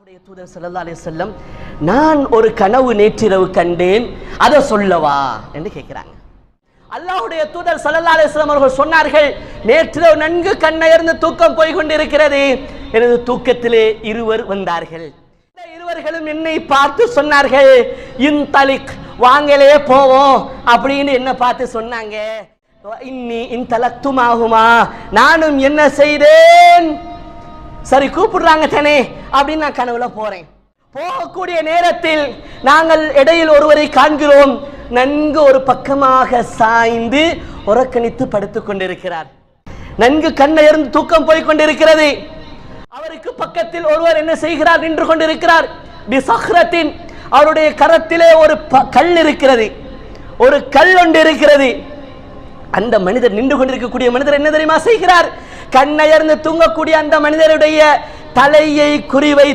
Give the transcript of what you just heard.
தூதர் ஸல்லல்லாஹு அலைஹி வஸல்லம், நான் ஒரு கனவு நேற்றிரவு கண்டேன், அதை சொல்லவா என்று கேட்கிறாங்க. அல்லாஹ்வுடைய தூதர் ஸல்லல்லாஹு அலைஹி வஸல்லம் அவர்கள் சொன்னார்கள், நேற்றிரவு நன்கு கண்ணயர்ந்து தூக்கம் போய் கொண்டிருக்கிறது. எனது தூக்கத்திலே இருவர் வந்தார்கள். இந்த இருவர்களும் என்னை பார்த்து சொன்னார்கள், இன்தலிக், வாங்களே போவோம் அப்படின்னு என்ன பார்த்து சொன்னாங்க. இன்னி இன்தலக்துமாஹுமா, நானும் என்ன செய்தேன், சரி கூப்பிடுறாங்க தானே அப்படின்னு நான் கனவுல போறேன். போகக்கூடிய நேரத்தில் நாங்கள் இடையில் ஒருவரை காண்கிறோம், நன்கு ஒரு பக்கமாக சாய்ந்து உறக்கணித்து படுத்துக் கொண்டிருக்கிறார். நன்கு கண்ணயர்ந்து தூக்கம் போய் கொண்டிருக்கிறது. அவருக்கு பக்கத்தில் ஒருவர் என்ன செய்கிறார், நின்று கொண்டிருக்கிறார். பிசஹ்ரத்தின், அவருடைய கரத்திலே ஒரு கல் இருக்கிறது, ஒரு கல் ஒன்று இருக்கிறது. அந்த மனிதர், நின்று கொண்டிருக்கக்கூடிய மனிதர் என்ன தெரியுமா செய்கிறார், கண்ணயர்ந்து தூங்கக்கூடிய அந்த மனிதருடைய தலையை குறிவை